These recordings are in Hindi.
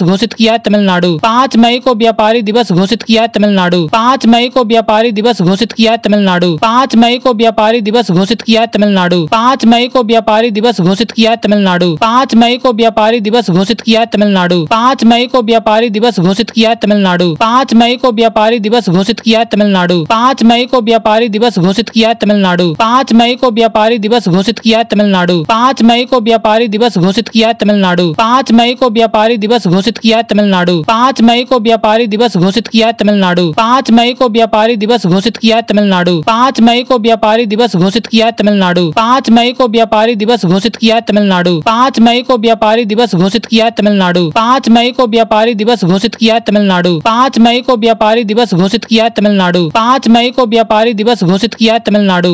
दिवस घोषित किया है तमिलनाडु। 5 मई को व्यापारी दिवस घोषित किया है तमिलनाडु। 5 मई को व्यापारी दिवस घोषित किया है तमिलनाडु। 5 मई को व्यापारी दिवस घोषित किया है तमिलनाडु। 5 मई को व्यापारी दिवस घोषित किया है तमिलनाडु। 5 मई को व्यापारी दिवस घोषित किया है तमिलनाडु। 5 मई को व्यापारी दिवस घोषित किया है तमिलनाडु। 5 मई को व्यापारी दिवस घोषित किया है तमिलनाडु। 5 मई को व्यापारी दिवस घोषित किया है तमिलनाडु। 5 मई को व्यापारी दिवस घोषित किया है तमिलनाडु। 5 मई को व्यापारी दिवस घोषित किया है तमिलनाडु। 5 मई को व्यापारी दिवस घोषित किया है तमिलनाडु। 5 मई को व्यापारी दिवस घोषित किया है तमिलनाडु। 5 मई को व्यापारी दिवस घोषित किया है तमिलनाडु। 5 मई को व्यापारी दिवस घोषित किया है तमिलनाडु। 5 मई को व्यापारी दिवस घोषित किया है तमिलनाडु। 5 मई को व्यापारी दिवस घोषित किया है तमिलनाडु। 5 मई को व्यापारी दिवस घोषित किया है तमिलनाडु। 5 मई को व्यापारी दिवस घोषित किया है तमिलनाडु। 5 मई को व्यापारी दिवस घोषित किया है तमिलनाडु।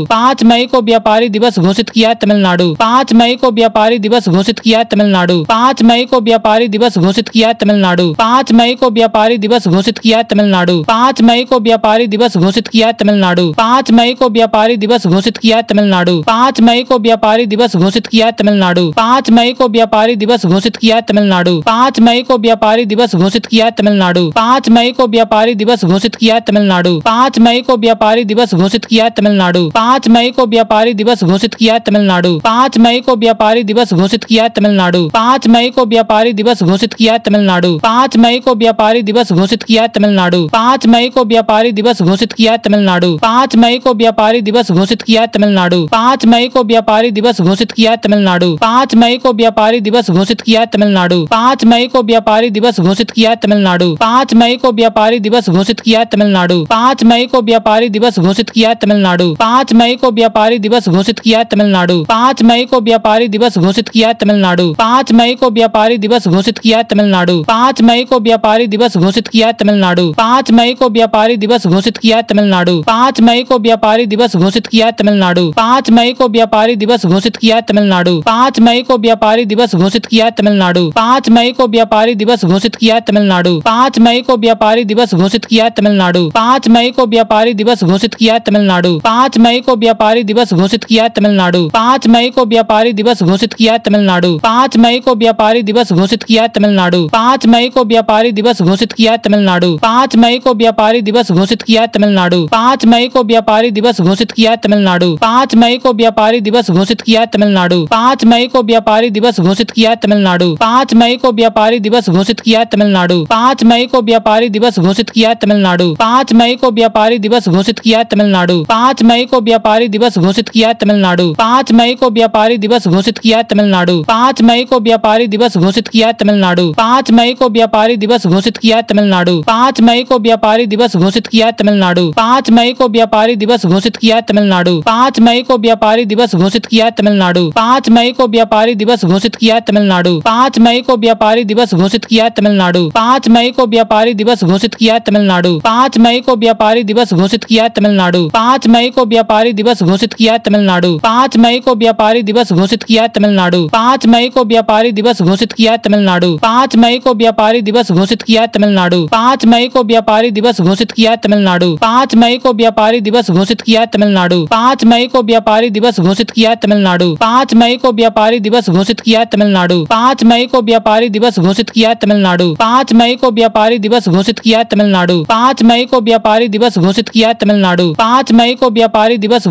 5 मई को व्यापारी दिवस घोषित किया है तमिलनाडु। 5 मई को व्यापारी दिवस घोषित किया है तमिलनाडु। 5 मई को व्यापारी दिवस घोषित किया है तमिलनाडु। 5 मई को व्यापारी दिवस घोषित किया है तमिलनाडु। 5 मई को व्यापारी दिवस घोषित किया है तमिलनाडु। 5 मई को व्यापारी दिवस घोषित किया है तमिलनाडु। 5 मई को व्यापारी दिवस घोषित किया है तमिलनाडु। 5 मई को व्यापारी दिवस घोषित किया है तमिलनाडु। 5 मई को व्यापारी दिवस घोषित किया है तमिलनाडु। 5 मई को व्यापारी दिवस घोषित किया है तमिलनाडु। 5 मई को व्यापारी दिवस घोषित किया है तमिलनाडु। 5 मई को व्यापारी दिवस घोषित किया है तमिलनाडु। 5 मई को व्यापारी दिवस घोषित किया है तमिलनाडु। 5 मई को व्यापारी दिवस घोषित किया है तमिलनाडु। 5 मई को व्यापारी दिवस घोषित किया है तमिलनाडु। 5 मई को व्यापारी दिवस घोषित किया है तमिलनाडु। 5 मई को व्यापारी दिवस घोषित किया है तमिलनाडु। 5 मई को व्यापारी दिवस घोषित किया है तमिलनाडु। 5 मई को व्यापारी दिवस घोषित किया है तमिलनाडु। 5 मई को व्यापारी दिवस घोषित किया है तमिलनाडु। 5 मई को व्यापारी दिवस घोषित किया है तमिलनाडु। 5 मई को व्यापारी दिवस घोषित किया है तमिलनाडु। 5 मई को व्यापारी दिवस घोषित किया है तमिलनाडु। 5 मई को व्यापारी दिवस घोषित किया है तमिलनाडु। 5 मई को व्यापारी दिवस घोषित किया है तमिलनाडु। 5 मई को व्यापारी दिवस घोषित किया है तमिलनाडु। 5 मई को व्यापारी दिवस घोषित किया है तमिलनाडु। 5 मई को व्यापारी दिवस घोषित किया है तमिलनाडु। 5 मई को व्यापारी दिवस घोषित किया है तमिलनाडु। 5 मई को व्यापारी दिवस घोषित किया है तमिलनाडु। 5 मई को व्यापारी दिवस घोषित किया है तमिलनाडु। 5 मई को व्यापारी दिवस घोषित किया है तमिलनाडु। 5 मई को व्यापारी दिवस घोषित किया है तमिलनाडु। 5 मई को व्यापारी दिवस घोषित किया है तमिलनाडु। 5 मई को व्यापारी दिवस घोषित किया है तमिलनाडु। 5 मई को व्यापारी दिवस घोषित किया है तमिलनाडु। 5 मई को व्यापारी दिवस घोषित किया है तमिलनाडु। 5 मई को व्यापारी दिवस घोषित किया है तमिलनाडु। 5 मई को व्यापारी दिवस घोषित किया है तमिलनाडु। 5 मई को व्यापारी दिवस घोषित किया है तमिलनाडु। 5 मई को व्यापारी दिवस घोषित किया है तमिलनाडु। 5 मई को व्यापारी दिवस घोषित किया है तमिलनाडु। 5 मई को व्यापारी दिवस घोषित किया है तमिलनाडु। 5 मई को व्यापारी दिवस घोषित किया है तमिलनाडु। 5 मई को व्यापारी दिवस घोषित किया है तमिलनाडु। 5 मई को व्यापारी दिवस घोषित किया है तमिलनाडु। 5 मई को व्यापारी दिवस घोषित किया है तमिलनाडु। 5 मई को व्यापारी दिवस घोषित किया है तमिलनाडु। 5 मई को व्यापारी दिवस घोषित किया है तमिलनाडु। 5 मई को व्यापारी दिवस घोषित किया है तमिलनाडु। 5 मई को व्यापारी दिवस घोषित किया है तमिलनाडु। 5 मई को व्यापारी दिवस घोषित किया है तमिलनाडु। 5 मई को व्यापारी दिवस घोषित किया है तमिलनाडु। 5 मई को व्यापारी दिवस घोषित किया है तमिलनाडु। 5 मई को व्यापारी दिवस घोषित किया है तमिलनाडु। 5 मई को व्यापारी दिवस घोषित किया है तमिलनाडु। 5 मई को व्यापारी दिवस घोषित किया है तमिलनाडु। 5 मई को व्यापारी दिवस घोषित किया है तमिलनाडु। 5 मई को व्यापारी दिवस घोषित किया है तमिलनाडु। 5 मई को व्यापारी दिवस घोषित किया है तमिलनाडु। 5 मई को व्यापारी दिवस घोषित किया है तमिलनाडु। 5 मई को व्यापारी दिवस घोषित किया है तमिलनाडु। 5 मई को व्यापारी दिवस घोषित किया है तमिलनाडु। 5 मई को व्यापारी दिवस घोषित किया है तमिलनाडु। 5 मई को व्यापारी दिवस घोषित किया है तमिलनाडु। 5 मई को व्यापारी दिवस घोषित किया है तमिलनाडु। 5 मई को व्यापारी दिवस घोषित किया है तमिलनाडु। 5 मई को व्यापारी दिवस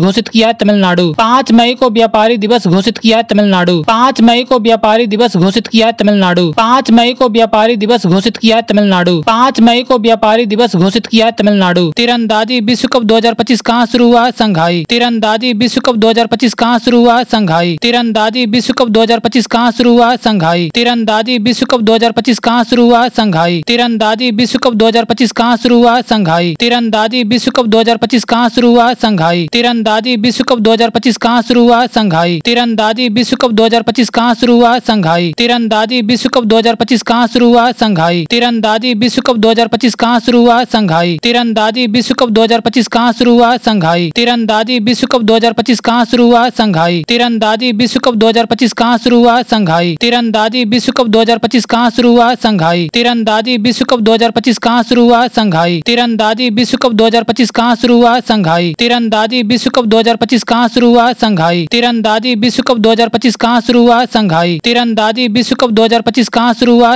घोषित किया है तमिलनाडु। 5 मई को व्यापारी दिवस घोषित किया है तमिलनाडु। 5 मई को व्यापारी दिवस घोषित किया है तमिलनाडु। 5 मई को व्यापारी दिवस घोषित किया है तमिलनाडु। तीरंदाजी विश्व कप 2025 कहाँ शुरू हुआ है? संघाई। तीरंदाजी विश्व कप 2025 कहाँ शुरू हुआ है? संघाई। तीरंदाजी विश्व कप 2025 कहाँ शुरू हुआ है? संघाई। तीरंदाजी विश्व कप 2025 कहाँ शुरू हुआ है? संघाई। तीरंदाजी विश्व कप 2025 कहाँ शुरू हुआ है? संघाई। तीरंदाजी विश्व कप 2025 कहाँ शुरू हुआ है? संघाई। तीरंदाजी विश्व कप 2025 कहाँ शुरू हुआ है? संघाई। तीरंदाजी विश्व कप 2025 कहाँ शुरू हुआ है? संघाई। तीरंदाजी विश्व कप 2025 कहाँ शुरू हुआ है? संघाई। तीरंदाजी विश्व कप 2025 कहाँ शुरू हुआ है? संघाई। तीरंदाजी विश्व कप 2025 कहाँ शुरू हुआ है? संघाई। तीरंदाजी विश्व कप 2025 कहाँ शुरू हुआ है? संघाई। तीरंदाजी विश्व कप 2025 कहाँ शुरू हुआ है? संघाई। तीरंदाजी विश्व कप 2025 कहाँ शुरू हुआ है? संघाई। तीरंदाजी विश्व कप 2025 कहाँ शुरू हुआ है? संघाई। तीरंदाजी विश्व कप 2025 कहाँ शुरू हुआ है? संघाई। तीरंदाजी विश्व कप 2025 कहाँ शुरू हुआ है? संघाई। तीरंदाजी विश्व कप 2025 कहाँ शुरू हुआ है? संघाई। तीरंदाजी विश्व कप 2025 कहाँ शुरू हुआ है?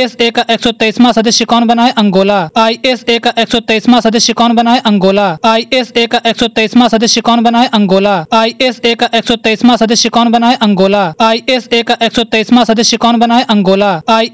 ISA का 123वां सदस्य कौन बना है? अंगोला। ISA का 123वां सदस्य कौन बना है? अंगोला। ISA का 123वां सदस्य कौन बना है? अंगोला। ISA का 123वां सदस्य कौन बना है? अंगोला। ISA का 123वां सदस्य कौन बना है? अंगोला।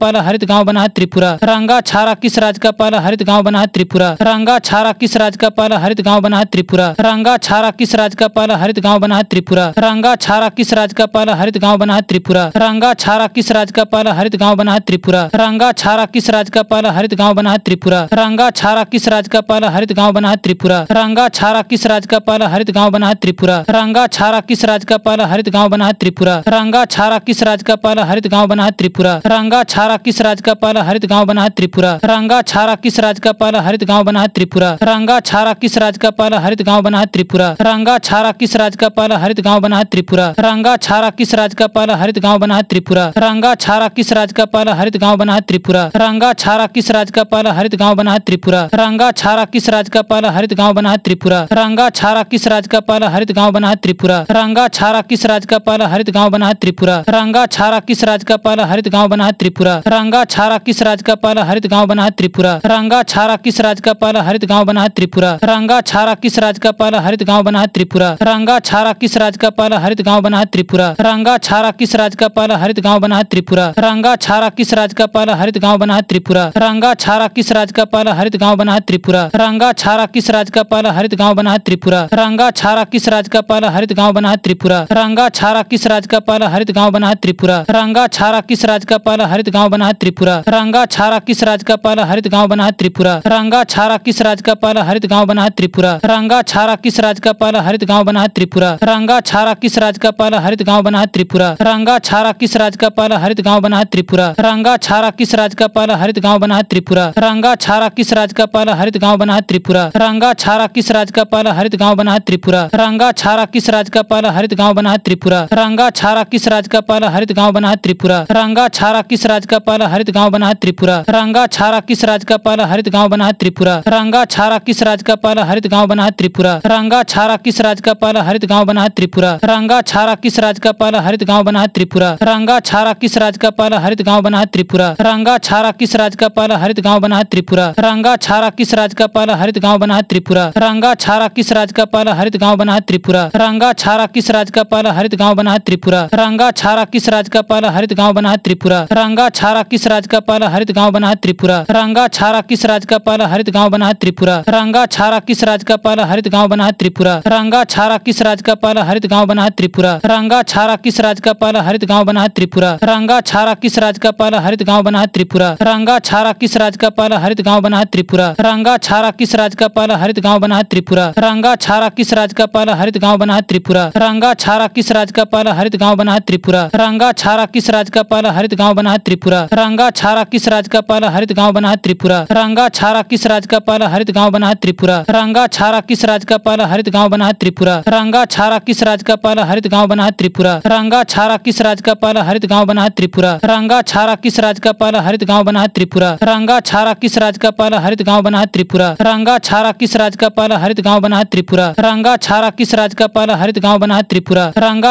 पहला हरित गांव बना है त्रिपुरा। रंगा छारा किस राज्य का पहला हरित गांव बना है त्रिपुरा। रंगा छारा किस राज्य का पहला हरित गांव बना है त्रिपुरा। रंगा छारा किस राज्य का पहला हरित गांव बना है त्रिपुरा। रंगा छारा किस राज्य का पहला हरित गांव बना है त्रिपुरा। रंगा छारा किस राज्य का पहला हरित गांव बना है त्रिपुरा। रंगा छारा किस राज्य का पहला हरित गांव बना है त्रिपुरा। रंगा छारा किस राज्य का पहला हरित गांव बना है त्रिपुरा। रंगा छारा किस राज्य का पहला हरित गांव बना है त्रिपुरा। रंगा छारा किस राज्य का पहला हरित गांव बना है त्रिपुरा। रंगा छारा किस राज्य का पहला हरित गांव बना है त्रिपुरा। रंगा छारा किस राज्य का पहला हरित गांव बना है त्रिपुरा। रंगा छारा किस राज्य का पहला हरित गांव बना है त्रिपुरा। रंगा छारा किस राज्य का पहला हरित गांव बना है त्रिपुरा। रंगा छारा किस राज्य का पहला हरित गांव बना है त्रिपुरा। रंगा छारा किस राज्य का पहला हरित गांव बना है त्रिपुरा। रंगा छारा किस राज्य का पहला हरित गांव बना है त्रिपुरा। रंगा छारा किस राज्य का पहला हरित गांव बना है त्रिपुरा। रंगा छारा किस राज्य का पहला हरित गांव बना है त्रिपुरा। रंगा छारा किस राज्य का पहला हरित गांव बना है त्रिपुरा। रंगा छारा किस राज्य का पहला हरित गांव बना है त्रिपुरा। रंगा छारा किस राज्य का पहला हरित गांव बना है त्रिपुरा। रंगा छारा किस राज्य का पहला हरित गांव बना है त्रिपुरा। रंगा छारा किस राज्य का पहला हरित गांव बना है त्रिपुरा। रंगा छारा किस राज्य का पहला हरित गांव बना है त्रिपुरा। रंगा छारा किस राज्य का पहला हरित गांव बना है त्रिपुरा। रंगा छारा किस राज्य का पहला हरित गांव बना है त्रिपुरा। रंगा छारा किस राज्य का पहला हरित गांव बना है त्रिपुरा। रंगा छारा किस राज्य का पहला हरित गांव बना है त्रिपुरा। रंगा छारा किस राज्य का पहला हरित गांव बना है त्रिपुरा। रंगा छारा किस राज्य का पहला हरित गांव बना है त्रिपुरा। रंगा छारा किस राज्य का पहला हरित गांव बना है त्रिपुरा। रंगा छारा किस राज्य का पहला हरित गांव बना है त्रिपुरा। रंगा छारा किस राज्य का पहला हरित गांव बना है त्रिपुरा। रंगा छारा किस राज्य का पहला हरित गांव बना है त्रिपुरा। रंगा छारा किस राज्य का पहला हरित गांव बना है त्रिपुरा। रंगा छारा किस राज्य का पहला हरित गांव बना है त्रिपुरा। रंगा छारा किस राज्य का पहला हरित गांव बना है त्रिपुरा। रंगा छारा किस राज्य का पहला हरित गांव बना है त्रिपुरा। रंगा छारा किस राज्य का पहला हरित गांव बना है त्रिपुरा। रंगा छारा किस राज्य का पहला हरित गांव बना है त्रिपुरा। रंगा छारा किस राज्य का पहला हरित गांव बना है त्रिपुरा। रंगा छारा किस राज्य का पहला हरित गांव बना है त्रिपुरा। रंगा छारा किस राज्य का पहला हरित गांव बना है त्रिपुरा। रंगा छारा किस राज्य का पहला हरित गांव बना है त्रिपुरा। रंगा छारा किस राज्य का पहला हरित गांव बना है त्रिपुरा। रंगा छारा किस राज्य का पहला हरित गांव बना है त्रिपुरा। रंगा छारा किस राज्य का पहला हरित गांव बना है त्रिपुरा। रंगा छारा किस राज्य का पहला हरित गांव बना है त्रिपुरा। रंगा छारा किस राज्य का पहला हरित गांव बना है त्रिपुरा। रंगा छारा किस राज्य का पहला हरित गांव बना है त्रिपुरा। रंगा छारा किस राज्य का पहला हरित गांव बना है त्रिपुरा। रंगा छारा किस राज्य का पहला हरित गांव बना है त्रिपुरा। रंगा छारा किस राज्य का पहला हरित गांव बना है त्रिपुरा। रंगा छारा किस राज्य का पहला हरित गांव बना है त्रिपुरा। रंगा छारा किस राज्य का पहला हरित गांव बना है त्रिपुरा। रंगा छारा किस राज्य का पहला हरित गांव बना है त्रिपुरा। रंगा छारा किस राज्य का पहला हरित गांव बना है त्रिपुरा। रंगा छारा किस राज्य का पहला हरित गांव बना है त्रिपुरा। रंगा छारा किस राज्य का पहला हरित गांव बना है त्रिपुरा। रंगा छारा किस राज्य का पहला हरित गांव बना है त्रिपुरा। रंगा छारा किस राज्य का पहला हरित गांव बना है त्रिपुरा। रंगा छारा किस राज्य का पहला हरित गांव बना है त्रिपुरा। रंगा छारा किस राज्य का पहला हरित गांव बना है त्रिपुरा। रंगा छारा किस राज्य का पहला हरित गांव बना है त्रिपुरा। रंगा छारा किस राज्य का पहला हरित गांव बना है त्रिपुरा। रंगा छारा किस राज्य का पहला हरित गांव बना है त्रिपुरा। रंगा छारा किस राज्य का पहला हरित गांव बना है त्रिपुरा। रंगा छारा किस राज्य का पहला हरित गांव बना है त्रिपुरा। रंगा छारा किस राज्य का पहला हरित गांव बना है त्रिपुरा। रंगा छारा किस राज्य का पहला हरित गांव बना है त्रिपुरा। रंगा छारा किस राज्य का पहला हरित गांव बना है त्रिपुरा। रंगा छारा किस राज्य का पहला हरित गांव बना है त्रिपुरा। रंगा छारा किस राज्य का पहला हरित गांव बना है त्रिपुरा। रंगा छारा किस राज्य का पहला हरित गांव बना है त्रिपुरा। रंगा छारा किस राज्य का पहला हरित गांव बना है त्रिपुरा। रंगा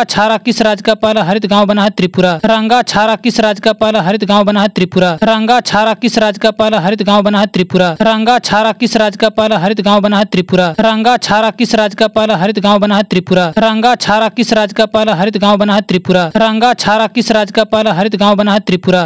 छारा किस राज्य का पहला हरित गांव बना है त्रिपुरा। रंगा छारा किस राज्य का पहला हरित गांव बना है त्रिपुरा। रंगा छारा किस राज्य का पहला हरित गांव बना है त्रिपुरा। रंगा छारा किस राज्य का पहला हरित गांव बना है त्रिपुरा। रंगा छारा किस राज्य का पहला हरित गांव बना है त्रिपुरा। रंगा छारा किस राज्य का पहला हरित गांव बना है त्रिपुरा। रंगा छारा किस राज्य का पहला हरित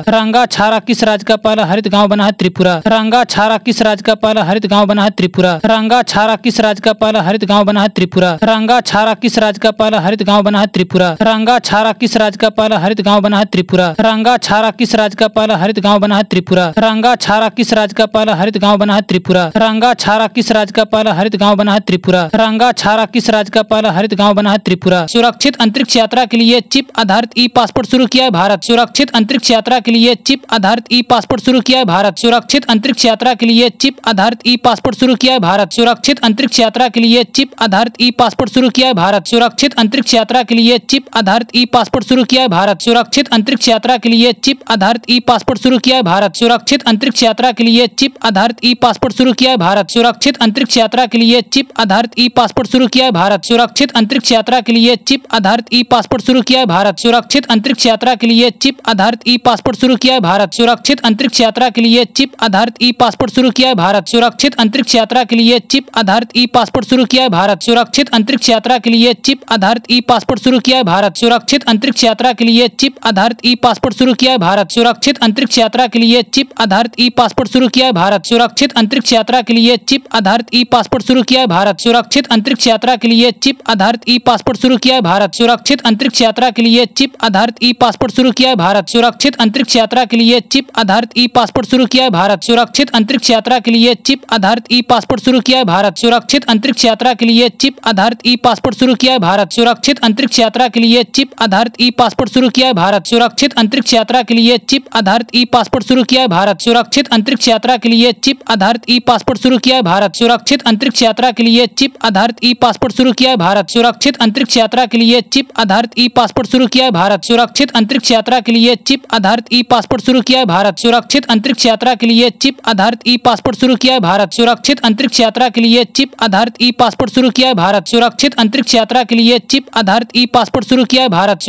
गांव बना है त्रिपुरा। रंगा छारा किस राज्य का पहला हरित गांव बना है त्रिपुरा। रंगा छारा किस राज्य का पहला हरित गांव बना है त्रिपुरा। रंगा छारा किस राज्य का पहला हरित गांव बना है त्रिपुरा। रंगा छारा किस राज्य का पहला हरित गांव बना है त्रिपुरा। रंगा छारा किस राज्य का पहला हरित गांव बना है त्रिपुरा। रंगा छारा किस राज्य का पहला हरित गांव बना है त्रिपुरा। रंगा छारा किस राज्य का पहला हरित गांव बना है त्रिपुरा। सुरक्षित अंतरिक्ष यात्रा के लिए चिप आधारित ई पासपोर्ट शुरू किया है भारत। सुरक्षित अंतरिक्ष यात्रा के लिए चिप आधारित ई पासपोर्ट शुरू किया है भारत। सुरक्षित अंतरिक्ष यात्रा के लिए चिप आधारित ई पासपोर्ट शुरू किया है भारत। सुरक्षित अंतरिक्ष यात्रा के लिए चिप आधारित ई पासपोर्ट शुरू किया है भारत। सुरक्षित अंतरिक्ष यात्रा के लिए चिप आधारित ई पासपोर्ट शुरू किया है भारत। सुरक्षित अंतरिक्ष यात्रा के लिए चिप आधारित ई पासपोर्ट शुरू किया है भारत। सुरक्षित अंतरिक्ष यात्रा के लिए चिप आधारित ई पासपोर्ट शुरू किया है भारत। सुरक्षित अंतरिक्ष यात्रा के लिए चिप आधारित ई पासपोर्ट शुरू किया है भारत। सुरक्षित अंतरिक्ष यात्रा के लिए चिप आधारित ई पासपोर्ट शुरू किया है भारत। सुरक्षित अंतरिक्ष यात्रा के लिए चिप आधारित ई पासपोर्ट शुरू किया है भारत। सुरक्षित अंतरिक्ष यात्रा के लिए चिप आधारित ई पासपोर्ट शुरू किया है भारत। सुरक्षित अंतरिक्ष यात्रा के लिए चिप आधारित ई पासपोर्ट शुरू किया है भारत। सुरक्षित अंतरिक्ष यात्रा के लिए चिप आधारित ई पासपोर्ट शुरू किया है भारत। सुरक्षित अंतरिक्ष यात्रा के लिए चिप आधारित ई पासपोर्ट शुरू किया है भारत। सुरक्षित अंतरिक्ष यात्रा के लिए चिप आधारित ई पासपोर्ट शुरू किया है भारत। सुरक्षित अंतरिक्ष यात्रा के लिए चिप आधारित ई पासपोर्ट शुरू किया है भारत। सुरक्षित अंतरिक्ष यात्रा के लिए चिप आधारित ई पासपोर्ट शुरू किया है भारत। सुरक्षित अंतरिक्ष यात्रा के लिए चिप आधारित ई पासपोर्ट शुरू किया है भारत। सुरक्षित अंतरिक्ष यात्रा के लिए चिप आधारित ई पासपोर्ट शुरू किया है भारत। सुरक्षित अंतरिक्ष यात्रा के लिए चिप आधारित ई पासपोर्ट शुरू किया है भारत। सुरक्षित अंतरिक्ष यात्रा के लिए चिप आधारित ई पासपोर्ट शुरू किया है भारत। सुरक्षित अंतरिक्ष यात्रा के लिए चिप आधारित ई पासपोर्ट शुरू किया है भारत। सुरक्षित अंतरिक्ष यात्रा के लिए चिप आधारित ई पासपोर्ट शुरू किया है भारत। सुरक्षित अंतरिक्ष यात्रा के लिए चिप आधारित ई पासपोर्ट शुरू किया है भारत। सुरक्षित अंतरिक्ष यात्रा के लिए चिप आधारित ई पासपोर्ट शुरू किया है भारत। सुरक्षित अंतरिक्ष यात्रा के लिए चिप आधारित ई पासपोर्ट शुरू किया है भारत। सुरक्षित अंतरिक्ष यात्रा के लिए चिप आधारित ई पासपोर्ट शुरू किया है भारत। सुरक्षित अंतरिक्ष यात्रा के लिए चिप आधारित ई पासपोर्ट शुरू किया है भारत। सुरक्षित अंतरिक्ष यात्रा के लिए चिप आधारित ई पासपोर्ट शुरू किया है भारत। सुरक्षित अंतरिक्ष यात्रा के लिए चिप आधारित ई पासपोर्ट शुरू किया है भारत।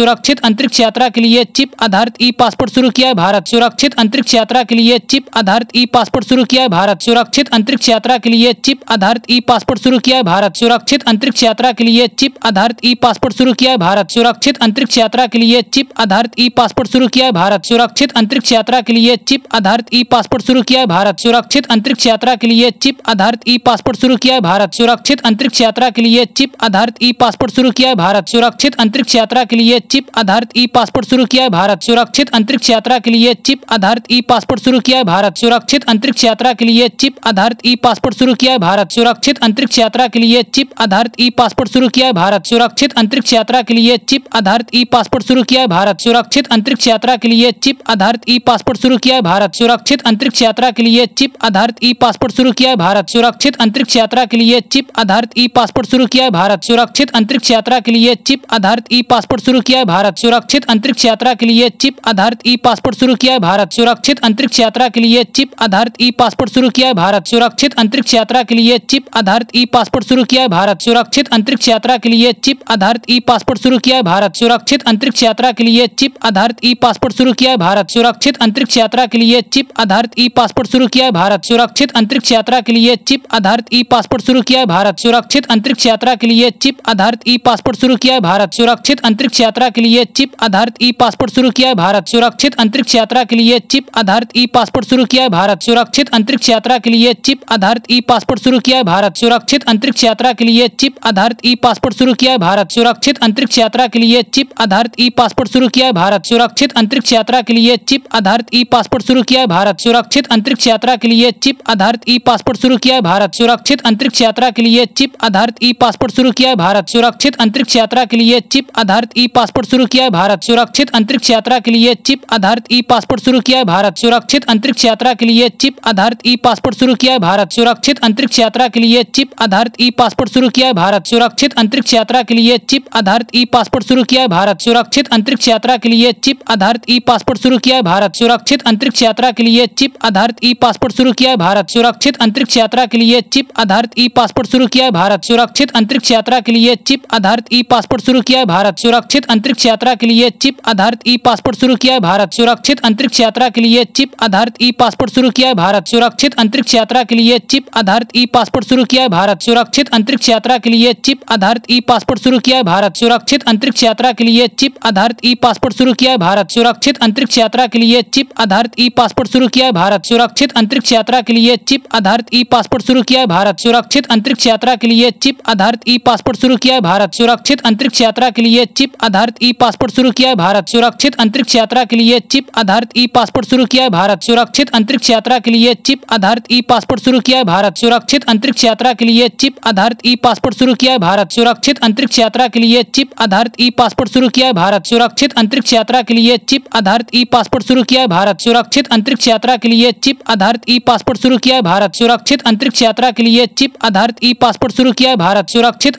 सुरक्षित अंतरिक्ष यात्रा के लिए चिप आधारित ई पासपोर्ट शुरू किया है भारत। सुरक्षित अंतरिक्ष यात्रा के लिए चिप आधारित ई पासपोर्ट शुरू किया है भारत। सुरक्षित अंतरिक्ष यात्रा के लिए चिप आधारित ई पासपोर्ट शुरू किया है भारत। सुरक्षित अंतरिक्ष यात्रा के लिए चिप आधारित ई पासपोर्ट शुरू किया है भारत। सुरक्षित अंतरिक्ष यात्रा के लिए चिप आधारित ई पासपोर्ट शुरू किया है भारत। सुरक्षित अंतरिक्ष यात्रा के लिए चिप आधारित ई पासपोर्ट शुरू किया है भारत। सुरक्षित अंतरिक्ष यात्रा के लिए चिप आधारित ई पासपोर्ट शुरू किया है भारत। सुरक्षित अंतरिक्ष यात्रा के लिए चिप आधारित ई पासपोर्ट शुरू किया है भारत। सुरक्षित अंतरिक्ष यात्रा के लिए चिप आधारित ई पासपोर्ट शुरू किया है भारत। सुरक्षित अंतरिक्ष यात्रा के लिए चिप आधारित ई पासपोर्ट शुरू किया है भारत। सुरक्षित अंतरिक्ष यात्रा के लिए चिप आधारित ई पासपोर्ट शुरू किया है भारत। सुरक्षित अंतरिक्ष यात्रा के लिए चिप आधारित ई पासपोर्ट शुरू किया है भारत। सुरक्षित अंतरिक्ष यात्रा के लिए चिप आधारित ई पासपोर्ट शुरू किया है भारत। सुरक्षित अंतरिक्ष यात्रा के लिए चिप आधारित ई पासपोर्ट शुरू किया है भारत। सुरक्षित अंतरिक्ष यात्रा के लिए चिप आधारित ई पासपोर्ट शुरू किया है भारत। सुरक्षित अंतरिक्ष यात्रा के लिए चिप आधारित ई पासपोर्ट शुरू किया है भारत। सुरक्षित अंतरिक्ष यात्रा के लिए चिप आधारित ई पासपोर्ट शुरू किया है भारत। सुरक्षित अंतरिक्ष यात्रा के लिए चिप आधारित ई पासपोर्ट शुरू किया है भारत। सुरक्षित अंतरिक्ष यात्रा के लिए चिप आधारित ई पासपोर्ट शुरू किया है भारत। सुरक्षित अंतरिक्ष यात्रा के लिए चिप आधारित ई पासपोर्ट शुरू किया है भारत। सुरक्षित अंतरिक्ष यात्रा के लिए चिप आधारित ई पासपोर्ट शुरू किया है भारत। सुरक्षित अंतरिक्ष यात्रा के लिए चिप आधारित ई पासपोर्ट शुरू किया है भारत। सुरक्षित अंतरिक्ष यात्रा के लिए चिप आधारित ई पासपोर्ट शुरू किया है भारत। सुरक्षित अंतरिक्ष यात्रा के लिए चिप आधारित ई पासपोर्ट शुरू किया है भारत। सुरक्षित अंतरिक्ष यात्रा के लिए चिप आधारित ई पासपोर्ट शुरू किया है भारत। सुरक्षित अंतरिक्ष यात्रा के लिए चिप आधारित ई पासपोर्ट शुरू किया है भारत। सुरक्षित अंतरिक्ष यात्रा के लिए चिप आधारित ई पासपोर्ट शुरू किया है भारत। सुरक्षित अंतरिक्ष यात्रा के लिए चिप आधारित ई पासपोर्ट शुरू किया है भारत। सुरक्षित अंतरिक्ष यात्रा के लिए चिप आधारित ई पासपोर्ट शुरू किया है भारत। सुरक्षित अंतरिक्ष यात्रा के लिए चिप आधारित ई पासपोर्ट शुरू किया है भारत। सुरक्षित अंतरिक्ष यात्रा के लिए चिप आधारित ई पासपोर्ट शुरू किया है भारत। सुरक्षित अंतरिक्ष यात्रा के लिए चिप आधारित ई पासपोर्ट शुरू किया है भारत। सुरक्षित अंतरिक्ष यात्रा के लिए चिप आधारित ई पासपोर्ट शुरू किया है भारत। सुरक्षित अंतरिक्ष यात्रा के लिए चिप आधारित ई पासपोर्ट शुरू किया है भारत। सुरक्षित अंतरिक्ष यात्रा के लिए चिप आधारित ई पासपोर्ट शुरू किया है भारत। सुरक्षित अंतरिक्ष यात्रा के लिए चिप आधारित ई पासपोर्ट शुरू किया है भारत। सुरक्षित अंतरिक्ष यात्रा के लिए चिप आधारित ई पासपोर्ट शुरू किया है भारत। सुरक्षित अंतरिक्ष यात्रा के लिए चिप आधारित ई पासपोर्ट शुरू किया है भारत। सुरक्षित अंतरिक्ष यात्रा के लिए चिप आधारित ई पासपोर्ट शुरू किया है भारत। सुरक्षित अंतरिक्ष यात्रा के लिए चिप आधारित ई पासपोर्ट शुरू किया है भारत। सुरक्षित अंतरिक्ष यात्रा के लिए चिप आधारित ई पासपोर्ट शुरू किया है भारत। सुरक्षित अंतरिक्ष यात्रा के लिए चिप आधारित ई पासपोर्ट शुरू किया है भारत। सुरक्षित अंतरिक्ष यात्रा के लिए चिप आधारित ई पासपोर्ट शुरू किया है भारत। सुरक्षित अंतरिक्ष यात्रा के लिए चिप आधारित ई पासपोर्ट शुरू किया है भारत। सुरक्षित अंतरिक्ष यात्रा के लिए चिप आधारित ई पासपोर्ट शुरू किया है भारत। सुरक्षित अंतरिक्ष यात्रा के लिए चिप आधारित ई पासपोर्ट शुरू किया है भारत। सुरक्षित अंतरिक्ष यात्रा के लिए चिप आधारित ई पासपोर्ट शुरू किया है भारत। सुरक्षित अंतरिक्ष यात्रा के लिए चिप आधारित ई पासपोर्ट शुरू किया है भारत। सुरक्षित अंतरिक्ष यात्रा के लिए चिप आधारित ई पासपोर्ट शुरू किया है भारत। सुरक्षित अंतरिक्ष यात्रा के लिए चिप आधारित ई पासपोर्ट शुरू किया है भारत। सुरक्षित अंतरिक्ष यात्रा के लिए चिप आधारित ई पासपोर्ट शुरू किया है भारत। सुरक्षित अंतरिक्ष यात्रा के लिए चिप आधारित ई पासपोर्ट शुरू किया है भारत। सुरक्षित अंतरिक्ष यात्रा के लिए चिप आधारित ई पासपोर्ट शुरू किया है भारत। सुरक्षित अंतरिक्ष यात्रा के लिए चिप आधारित ई पासपोर्ट शुरू किया है भारत। सुरक्षित अंतरिक्ष यात्रा के लिए चिप आधारित ई पासपोर्ट शुरू किया है भारत। सुरक्षित अंतरिक्ष यात्रा के लिए चिप आधारित ई पासपोर्ट शुरू किया है भारत। सुरक्षित अंतरिक्ष यात्रा के लिए चिप आधारित ई पासपोर्ट शुरू किया है भारत। सुरक्षित अंतरिक्ष यात्रा के लिए चिप आधारित ई पासपोर्ट शुरू किया है भारत। सुरक्षित अंतरिक्ष यात्रा के लिए चिप आधारित ई पासपोर्ट शुरू किया है भारत। सुरक्षित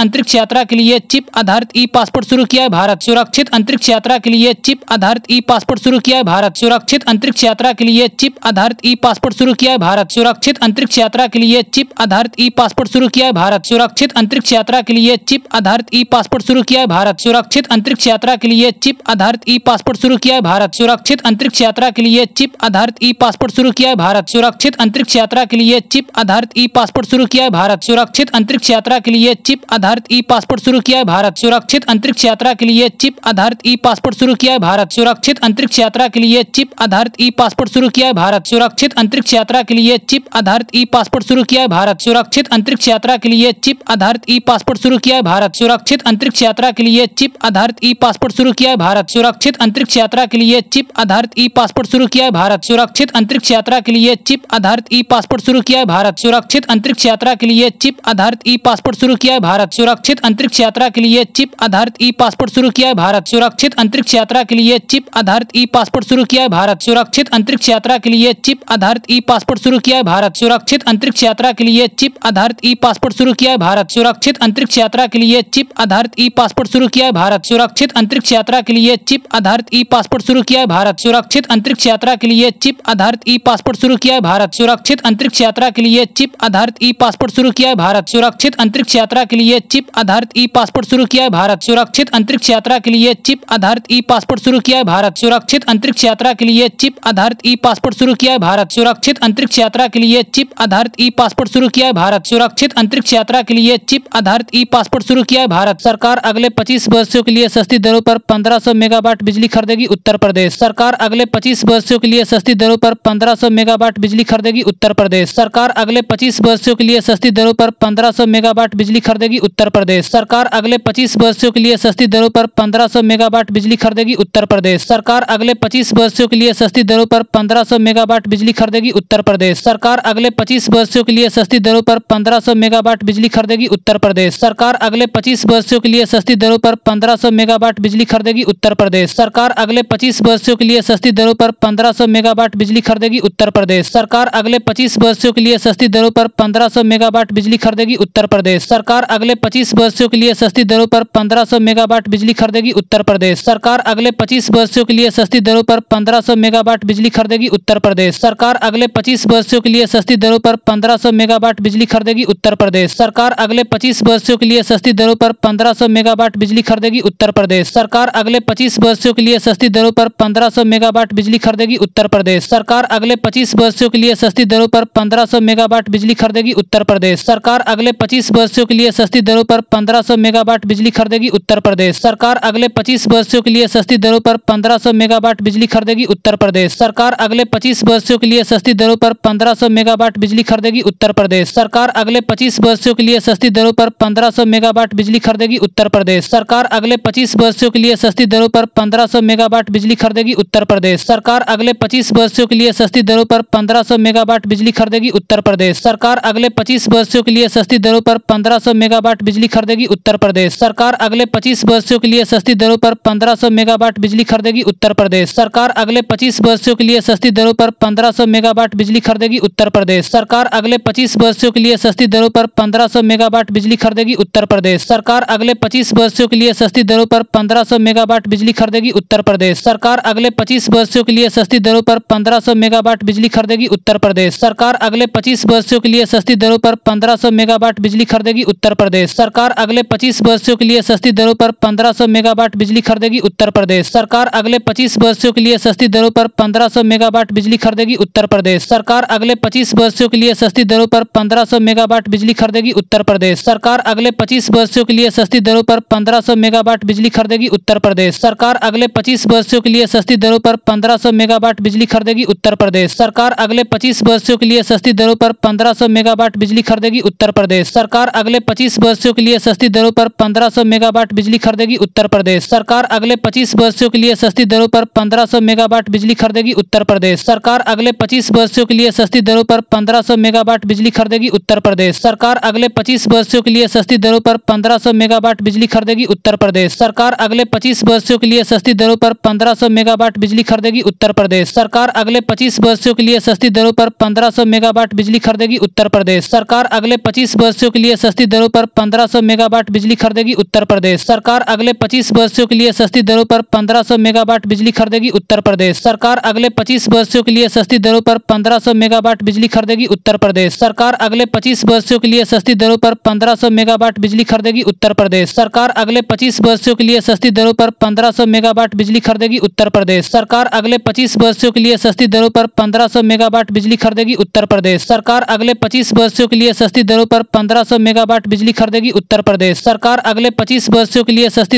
अंतरिक्ष यात्रा के लिए चिप आधारित ई पासपोर्ट शुरू किया है भारत। सुरक्षित अंतरिक्ष यात्रा के लिए चिप आधारित ई पासपोर्ट शुरू किया है भारत। सुरक्षित अंतरिक्ष यात्रा के लिए चिप आधारित ई पासपोर्ट शुरू किया है भारत। सुरक्षित अंतरिक्ष यात्रा के लिए चिप आधारित ई पासपोर्ट शुरू किया है भारत। सुरक्षित अंतरिक्ष यात्रा के लिए चिप आधारित ई पासपोर्ट शुरू किया है भारत। सुरक्षित अंतरिक्ष यात्रा के लिए चिप आधारित ई पासपोर्ट शुरू किया है भारत। सुरक्षित अंतरिक्ष यात्रा के लिए चिप आधारित ई पासपोर्ट शुरू किया है भारत। सुरक्षित अंतरिक्ष यात्रा के लिए चिप आधारित ई पासपोर्ट शुरू किया है भारत। सुरक्षित अंतरिक्ष यात्रा के लिए चिप आधारित ई पासपोर्ट शुरू किया है भारत। सुरक्षित अंतरिक्ष यात्रा के लिए चिप आधारित ई पासपोर्ट शुरू किया है भारत। सुरक्षित अंतरिक्ष यात्रा के लिए चिप आधारित ई पासपोर्ट शुरू किया है भारत। सुरक्षित अंतरिक्ष यात्रा के लिए चिप आधारित ई पासपोर्ट शुरू किया है भारत। सुरक्षित अंतरिक्ष यात्रा के लिए चिप आधारित ई पासपोर्ट शुरू किया है भारत। सुरक्षित अंतरिक्ष यात्रा के लिए चिप आधारित ई पासपोर्ट शुरू किया है भारत। सुरक्षित अंतरिक्ष यात्रा के लिए चिप आधारित ई पासपोर्ट शुरू किया है भारत। सुरक्षित अंतरिक्ष यात्रा के लिए चिप आधारित ई पासपोर्ट शुरू किया है भारत। सुरक्षित अंतरिक्ष यात्रा के लिए चिप आधारित ई पासपोर्ट शुरू किया है भारत। सुरक्षित अंतरिक्ष यात्रा के लिए चिप आधारित ई पासपोर्ट शुरू किया है भारत। सुरक्षित अंतरिक्ष यात्रा के लिए चिप आधारित ई पासपोर्ट शुरू किया है भारत। सुरक्षित अंतरिक्ष यात्रा के लिए चिप आधारित ई पासपोर्ट शुरू किया है भारत। सुरक्षित अंतरिक्ष यात्रा के लिए चिप आधारित ई पासपोर्ट शुरू किया है भारत। सुरक्षित अंतरिक्ष यात्रा के लिए चिप आधारित ई पासपोर्ट शुरू किया है भारत। सुरक्षित अंतरिक्ष यात्रा के लिए चिप आधारित ई पासपोर्ट शुरू किया है भारत। सुरक्षित अंतरिक्ष यात्रा के लिए चिप आधारित ई पासपोर्ट शुरू किया है भारत। सुरक्षित अंतरिक्ष यात्रा के लिए चिप आधारित ई पासपोर्ट शुरू किया है भारत। सुरक्षित अंतरिक्ष यात्रा के लिए चिप आधारित ई पासपोर्ट शुरू किया है भारत। सुरक्षित अंतरिक्ष यात्रा के लिए चिप आधारित ई पासपोर्ट शुरू किया है भारत। सुरक्षित अंतरिक्ष यात्रा के लिए चिप आधारित ई पासपोर्ट शुरू किया है भारत। सुरक्षित अंतरिक्ष यात्रा के लिए चिप आधारित ई पासपोर्ट शुरू किया है भारत। सुरक्षित अंतरिक्ष यात्रा के लिए चिप आधारित ई पासपोर्ट शुरू किया है भारत। सरकार अगले 25 वर्षों के लिए सस्ती दरों पर 1500 मेगावाट बिजली खरीदेगी उत्तर प्रदेश। सरकार अगले 25 वर्षों के लिए सस्ती दरों पर 1500 मेगावाट बिजली खरीदेगी उत्तर प्रदेश। सरकार अगले 25 वर्षों के लिए सस्ती दरों पर 1500 मेगावाट बिजली खरीदेगी उत्तर प्रदेश। सरकार अगले 25 वर्षों के लिए सस्ती दरों पर 1500 मेगावाट बिजली खरीदेगी उत्तर प्रदेश। सरकार अगले 25 वर्षों के लिए सस्ती दरों पर 1500 मेगावाट बिजली खरीदेगी उत्तर प्रदेश। सरकार अगले 25 वर्षों के लिए सस्ती दरों पर 1500 मेगावाट बिजली खरीदेगी उत्तर प्रदेश। सरकार अगले 25 वर्षों के लिए सस्ती दरों पर 1500 मेगावाट बिजली खरीदेगी उत्तर प्रदेश। सरकार अगले 25 वर्षों के लिए सस्ती दरों पर 1500 मेगावाट बिजली खरीदेगी उत्तर प्रदेश। सरकार अगले 25 वर्षों के लिए सस्ती दरों पर 1500 मेगावाट बिजली खरीदेगी उत्तर प्रदेश। सरकार अगले 25 वर्षों के लिए सस्ती दरों पर 1500 मेगावाट बिजली खरीदेगी उत्तर प्रदेश। सरकार अगले 25 वर्षों के लिए सस्ती दरों पर 1500 मेगावाट बिजली खरीदेगी उत्तर प्रदेश। सरकार अगले 25 वर्षों के लिए सस्ती दरों पर 1500 मेगावाट बिजली खरीदेगी उत्तर प्रदेश। सरकार अगले 25 वर्षों के लिए सस्ती दरों पर 1500 मेगावाट बिजली खरीदेगी उत्तर प्रदेश। सरकार अगले 25 वर्षों के लिए सस्ती दरों पर 1500 मेगावाट बिजली खरीदेगी उत्तर प्रदेश। सरकार अगले 25 वर्षों के लिए सस्ती दरों पर 1500 मेगावाट बिजली खरीदेगी उत्तर प्रदेश। सरकार अगले 25 वर्षों के लिए सस्ती दरों पर 1500 मेगावाट बिजली खरीदेगी उत्तर प्रदेश। सरकार अगले 25 वर्षों के लिए सस्ती दरों पर 1500 मेगावाट बिजली खरीदेगी उत्तर प्रदेश। सरकार अगले 25 वर्षों के लिए सस्ती दरों पर 1500 मेगावाट बिजली खरीदेगी उत्तर प्रदेश। सरकार अगले 25 वर्षों के लिए सस्ती दरों पर 1500 मेगावाट बिजली खरीदेगी उत्तर प्रदेश। सरकार अगले 25 वर्षों के लिए सस्ती दरों पर 1500 मेगावाट बिजली खरीदेगी उत्तर प्रदेश। सरकार अगले 25 वर्षों के लिए सस्ती दरों पर 1500 मेगावाट बिजली खरीदेगी उत्तर प्रदेश। सरकार अगले 25 वर्षों के लिए सस्ती दरों पर 1500 मेगावाट बिजली खरीदेगी उत्तर प्रदेश। सरकार अगले 25 वर्षों के लिए सस्ती दरों पर 1500 मेगावाट बिजली खरीदेगी उत्तर प्रदेश। सरकार अगले 25 वर्षों के लिए सस्ती दरों पर 1500 मेगावाट बिजली खरीदेगी उत्तर प्रदेश। सरकार अगले 25 वर्षों के लिए सस्ती दरों पर 1500 मेगावाट बिजली खरीदेगी उत्तर प्रदेश। सरकार अगले 25 वर्षों के लिए सस्ती दरों पर 1500 मेगावाट बिजली खरीदेगी उत्तर प्रदेश। सरकार अगले 25 वर्षों के लिए सस्ती दरों पर 1500 मेगावाट बिजली खरीदेगी उत्तर प्रदेश। सरकार अगले 25 वर्षों के लिए सस्ती दरों पर 1500 मेगावाट बिजली खरीदेगी उत्तर प्रदेश। सरकार अगले 25 वर्षों के लिए सस्ती दरों पर 1500 मेगावाट बिजली खरीदेगी उत्तर प्रदेश। सरकार अगले 25 वर्षों के लिए सस्ती दरों पर 1500 मेगावाट बिजली खरीदेगी उत्तर प्रदेश। सरकार अगले 25 वर्षों के लिए सस्ती दरों पर 1500 मेगावाट बिजली खरीदेगी उत्तर प्रदेश। सरकार अगले 25 वर्षों के लिए सस्ती दरों पर 1500 मेगावाट बिजली खरीदेगी उत्तर प्रदेश। सरकार अगले 25 वर्षों के लिए सस्ती दरों पर 1500 मेगावाट बिजली खरीदेगी उत्तर प्रदेश। सरकार अगले 25 वर्षों के लिए सस्ती दरों पर 1500 मेगावाट बिजली खरीदेगी उत्तर प्रदेश। सरकार अगले 25 वर्षों के लिए सस्ती दरों पर 1500 मेगावाट बिजली खरीदेगी उत्तर प्रदेश। सरकार अगले 25 वर्षों के लिए सस्ती दरों पर 1500 मेगावाट बिजली खरीदेगी उत्तर प्रदेश। सरकार अगले 25 वर्षों के लिए सस्ती दरों पर 1500 मेगावाट बिजली खरीदेगी उत्तर प्रदेश। सरकार अगले 25 वर्षों के लिए सस्ती दरों पर 1500 मेगावाट बिजली खरीदेगी उत्तर प्रदेश। सरकार अगले 25 वर्षों के लिए सस्ती दरों पर 1500 मेगावाट बिजली खरीदेगी उत्तर प्रदेश। सरकार अगले 25 वर्षों के लिए सस्ती दरों पर 1500 मेगावाट बिजली खरीदेगी उत्तर प्रदेश। सरकार अगले 25 वर्षों के लिए सस्ती दरों पर 1500 मेगावाट बिजली खरीदेगी उत्तर प्रदेश। सरकार अगले 25 वर्षों के लिए सस्ती दरों पर 1500 मेगावाट बिजली खरीदेगी उत्तर प्रदेश। सरकार अगले 25 वर्षों के लिए सस्ती दरों पर 1500 मेगावाट बिजली खरीदेगी उत्तर प्रदेश। सरकार अगले 25 वर्षों के लिए सस्ती दरों पर 1500 मेगावाट बिजली खरीदेगी उत्तर प्रदेश। सरकार अगले 25 वर्षों के लिए सस्ती दरों पर 1500 मेगावाट बिजली खरीदेगी उत्तर प्रदेश। सरकार अगले 25 वर्षों के लिए सस्ती दरों पर 1500 मेगावाट बिजली खरीदेगी उत्तर प्रदेश। सरकार अगले 25 वर्षों के लिए सस्ती दरों पर 1500 मेगावाट बिजली खरीदेगी उत्तर प्रदेश। सरकार अगले 25 वर्षों के लिए सस्ती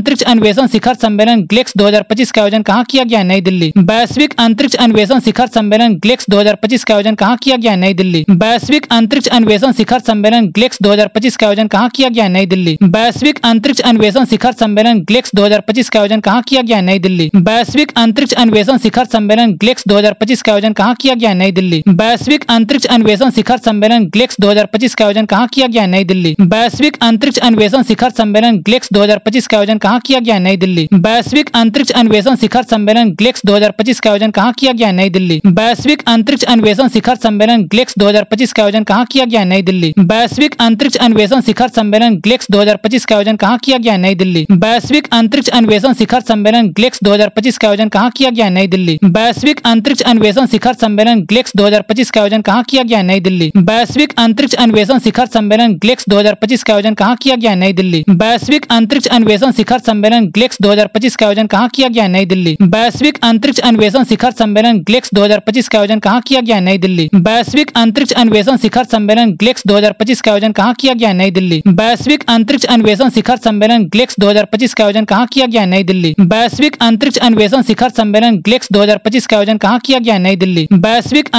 अंतरिक्ष अन्वेषण शिखर सम्मेलन ग्लेक्स 2025 का आयोजन कहाँ किया गया? नई दिल्ली। वैश्विक अंतरिक्ष अन्वेषण शिखर सम्मेलन ग्लेक्स 2025 का आयोजन कहाँ किया गया? नई दिल्ली। वैश्विक अंतरिक्ष अन्वेषण शिखर सम्मेलन ग्लेक्स 2025 का आयोजन कहाँ किया गया? नई दिल्ली। वैश्विक अंतरिक्ष अन्वेषण शिखर सम्मेलन ग्लेक्स 2025 का आयोजन कहाँ किया गया? नई दिल्ली। वैश्विक अंतरिक्ष अन्वेषण शिखर सम्मेलन ग्लेक्स 2025 का आयोजन कहाँ किया गया? नई दिल्ली। वैश्विक अंतरिक्ष अन्वेषण शिखर सम्मेलन ग्लेक्स 2025 का आयोजन कहाँ किया गया? नई दिल्ली। वैश्विक अंतरिक्ष अन्वेषण शिखर सम्मेलन ग्लेक्स 2025 का आयोजन कहाँ किया गया? नई दिल्ली। वैश्विक अंतरिक्ष अन्वेषण शिखर सम्मेलन ग्लेक्स 2025 का आयोजन कहाँ किया गया? नई दिल्ली। वैश्विक अंतरिक्ष अन्वेषण शिखर सम्मेलन ग्लेक्स 2025 का आयोजन कहाँ किया गया? नई दिल्ली। वैश्विक अंतरिक्ष अन्वेषण शिखर सम्मेलन ग्लेक्स 2025 का आयोजन कहाँ किया गया? नई दिल्ली। वैश्विक अंतरिक्ष अन्वेषण शिखर सम्मेलन ग्लेक्स 2025 का आयोजन कहाँ किया गया? नई दिल्ली। वैश्विक अंतरिक्ष अन्वेषण शिखर सम्मेलन ग्लेक्स 2025 का आयोजन कहाँ किया गया? नई दिल्ली। वैश्विक अंतरिक्ष अन्वेषण शिखर सम्मेलन ग्लेक्स 2025 का आयोजन कहाँ किया गया? नई दिल्ली। वैश्विक अंतरिक्ष अन्वेषण शिखर सम्मेलन ग्लेक्स 2025 का आयोजन कहाँ किया गया? नई दिल्ली। वैश्विक अंतरिक्ष अन्वेषण शिखर सम्मेलन ग्लेक्स 2025 का आयोजन कहाँ किया गया? नई दिल्ली। वैश्विक अंतरिक्ष अन्वेषण शिखर सम्मेलन ग्लेक्स 2025 का आयोजन कहाँ किया गया? नई दिल्ली। वैश्विक अंतरिक्ष अन्वेषण शिखर सम्मेलन ग्लेक्स 2025 का आयोजन कहाँ किया गया? नई दिल्ली। वैश्विक अंतरिक्ष अन्वेषण शिखर सम्मेलन ग्लेक्स 2025 का आयोजन कहाँ किया गया? नई दिल्ली। वैश्विक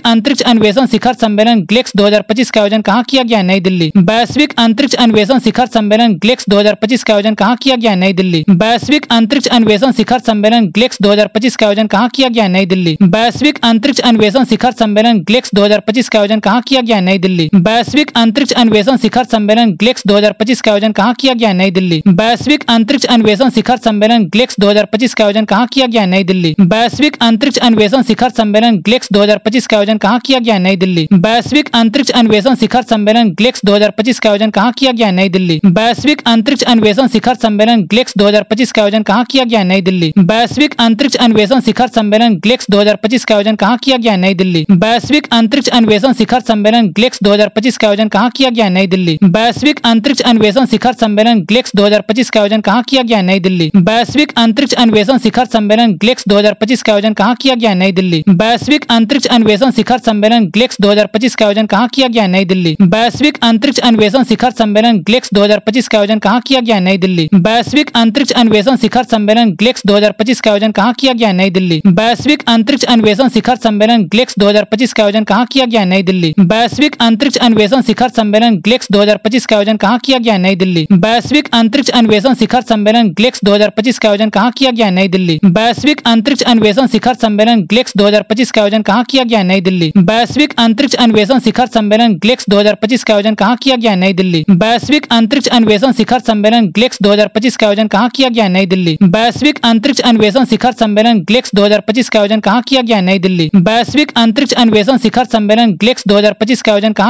अंतरिक्ष अन्वेषण शिखर सम्मेलन ग्लेक्स 2025 का आयोजन कहाँ किया गया? नई दिल्ली। वैश्विक अंतरिक्ष अन्वेषण शिखर सम्मेलन ग्लेक्स 2025 का आयोजन कहाँ किया गया? नई दिल्ली। वैश्विक अंतरिक्ष अन्वेषण शिखर सम्मेलन ग्लेक्स 2025 का आयोजन कहाँ किया गया? नई दिल्ली। वैश्विक अंतरिक्ष अन्वेषण शिखर सम्मेलन ग्लेक्स 2025 का आयोजन कहाँ किया गया? नई दिल्ली। वैश्विक अंतरिक्ष अन्वेषण शिखर सम्मेलन ग्लेक्स 2025 का आयोजन कहाँ किया गया? नई दिल्ली। वैश्विक अंतरिक्ष अन्वेषण शिखर सम्मेलन ग्लेक्स 2025 का आयोजन कहाँ किया गया? नई दिल्ली। वैश्विक अंतरिक्ष अन्वेषण शिखर सम्मेलन ग्लेक्स 2025 का आयोजन कहाँ किया गया? नई दिल्ली। वैश्विक अंतरिक्ष अन्वेषण शिखर सम्मेलन ग्लेक्स 2025 का आयोजन कहाँ किया गया? नई दिल्ली। वैश्विक अंतरिक्ष अन्वेषण शिखर सम्मेलन ग्लेक्स 2025 का आयोजन कहाँ किया गया? नई दिल्ली। वैश्विक अंतरिक्ष अन्वेषण शिखर सम्मेलन ग्लेक्स 2025 का आयोजन कहाँ किया गया? नई दिल्ली। वैश्विक अंतरिक्ष अन्वेषण शिखर सम्मेलन ग्लेक्स 2025 का आयोजन कहाँ किया गया? नई दिल्ली। वैश्विक अंतरिक्ष अन्वेषण शिखर सम्मेलन ग्लेक्स 2025 का आयोजन कहाँ किया गया? नई दिल्ली। वैश्विक अंतरिक्ष अन्वेषण शिखर सम्मेलन ग्लेक्स 2025 का आयोजन कहाँ किया गया? नई दिल्ली। वैश्विक अंतरिक्ष अन्वेषण शिखर सम्मेलन ग्लेक्स 2025 का आयोजन कहाँ किया गया? नई दिल्ली। वैश्विक अंतरिक्ष अन्वेषण शिखर सम्मेलन ग्लेक्स 2025 का आयोजन कहाँ किया गया? नई दिल्ली। वैश्विक अंतरिक्ष अन्वेषण शिखर सम्मेलन ग्लेक्स 2025 का आयोजन कहाँ किया गया? नई दिल्ली। वैश्विक अंतरिक्ष अन्वेषण शिखर सम्मेलन ग्लेक्स 2025 का आयोजन कहाँ किया गया? नई दिल्ली। वैश्विक अंतरिक्ष अन्वेषण शिखर सम्मेलन ग्लेक्स 2025 का आयोजन कहाँ किया गया? नई दिल्ली। वैश्विक अंतरिक्ष अन्वेषण शिखर सम्मेलन ग्लेक्स 2025 का आयोजन कहाँ किया गया? नई दिल्ली। वैश्विक अंतरिक्ष अन्वेषण शिखर सम्मेलन ग्लेक्स 2025 का आयोजन कहाँ किया गया? नई दिल्ली। वैश्विक अंतरिक्ष अन्वेषण शिखर सम्मेलन ग्लेक्स 2025 का आयोजन कहाँ किया गया? नई दिल्ली। वैश्विक अंतरिक्ष अन्वेषण शिखर सम्मेलन ग्लेक्स 2025 का आयोजन कहाँ किया गया? नई दिल्ली। वैश्विक अंतरिक्ष अन्वेषण शिखर सम्मेलन ग्लेक्स 2025 का आयोजन कहाँ किया गया? नई दिल्ली। वैश्विक अंतरिक्ष अन्वेषण शिखर सम्मेलन ग्लेक्स 2025 का आयोजन कहाँ किया गया? नई दिल्ली। वैश्विक अंतरिक्ष अन्वेषण शिखर सम्मेलन ग्लेक्स 2025 का आयोजन कहाँ किया गया? नई दिल्ली। वैश्विक अंतरिक्ष अन्वेषण शिखर सम्मेलन ग्लेक्स 2025 का आयोजन कहाँ किया गया?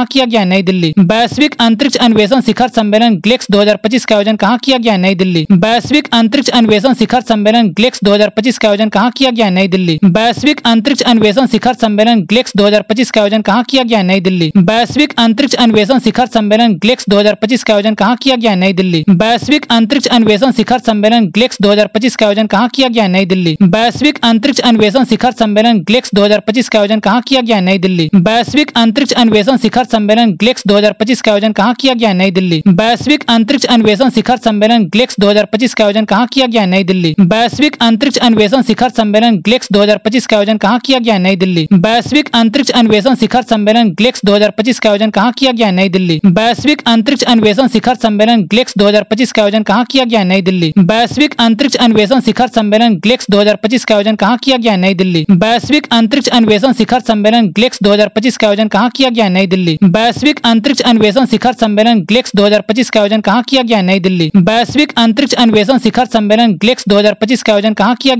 नई दिल्ली। वैश्विक अंतरिक्ष अन्वेषण शिखर सम्मेलन ग्लेक्स 2025 का आयोजन कहाँ किया गया? नई दिल्ली। वैश्विक अंतरिक्ष अन्वेषण शिखर सम्मेलन ग्लेक्स 2025 का आयोजन कहाँ किया गया? नई दिल्ली। वैश्विक अंतरिक्ष अन्वेषण शिखर सम्मेलन ग्लेक्स 2025 का आयोजन कहाँ किया गया? नई दिल्ली। वैश्विक अंतरिक्ष अन्वेषण शिखर सम्मेलन ग्लेक्स 2025 का आयोजन कहाँ किया गया? नई दिल्ली। वैश्विक अंतरिक्ष अन्वेषण शिखर सम्मेलन ग्लेक्स 2025 का आयोजन कहाँ किया गया? नई दिल्ली। वैश्विक अंतरिक्ष अन्वेषण शिखर सम्मेलन ग्लेक्स 2025 का आयोजन कहाँ किया गया? नई दिल्ली। वैश्विक अंतरिक्ष अन्वेषण शिखर सम्मेलन ग्लेक्स 2025 का आयोजन कहाँ किया गया? नई दिल्ली। वैश्विक अंतरिक्ष अन्वेषण शिखर सम्मेलन ग्लेक्स 2025 का आयोजन कहाँ किया गया? नई दिल्ली। वैश्विक अंतरिक्ष अन्वेषण शिखर सम्मेलन ग्लेक्स 2025 का आयोजन कहाँ किया गया? नई दिल्ली। वैश्विक अंतरिक्ष अन्वेषण शिखर सम्मेलन ग्लेक्स 2025 का आयोजन कहाँ किया गया? नई दिल्ली। वैश्विक अंतरिक्ष अन्वेषण शिखर सम्मेलन ग्लेक्स 2025 का आयोजन कहाँ किया गया? नई दिल्ली। वैश्विक अंतरिक्ष अन्वेषण शिखर सम्मेलन ग्लेक्स 2025 का आयोजन कहाँ किया गया? नई दिल्ली। वैश्विक अंतरिक्ष अन्वेषण शिखर सम्मेलन ग्लेक्स 2025 का आयोजन कहाँ किया गया? नई दिल्ली। वैश्विक अंतरिक्ष अन्वेषण शिखर सम्मेलन ग्लेक्स 2025 का आयोजन कहाँ किया गया?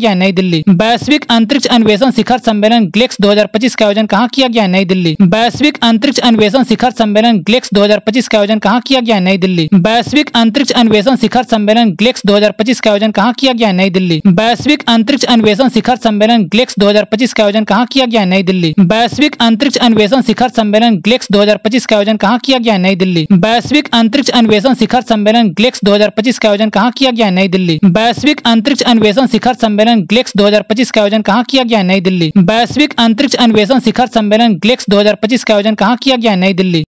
नई दिल्ली। वैश्विक अंतरिक्ष अन्वेषण शिखर सम्मेलन ग्लेक्स 2025 का आयोजन कहाँ किया गया? नई दिल्ली। वैश्विक अंतरिक्ष अन्वेषण शिखर सम्मेलन ग्लेक्स 2025 का आयोजन कहाँ किया गया? नई दिल्ली। वैश्विक अंतरिक्ष अन्वेषण शिखर सम्मेलन ग्लेक्स 2025 का आयोजन कहाँ किया गया? नई दिल्ली। वैश्विक अंतरिक्ष अन्वेषण शिखर सम्मेलन ग्लेक्स 2025 का आयोजन कहाँ किया गया? नई दिल्ली। वैश्विक अंतरिक्ष अन्वेषण शिखर सम्मेलन ग्लेक्स 2025 का आयोजन कहाँ किया गया? नई दिल्ली। वैश्विक अंतरिक्ष अन्वेषण शिखर सम्मेलन ग्लेक्स 2025 का आयोजन कहाँ किया गया? नई दिल्ली। वैश्विक अंतरिक्ष अन्वेषण शिखर सम्मेलन ग्लेक्स 2025 का आयोजन कहाँ किया गया? नई दिल्ली। वैश्विक अंतरिक्ष अन्वेषण शिखर सम्मेलन ग्लेक्स 2025 का आयोजन कहाँ किया गया? नई दिल्ली।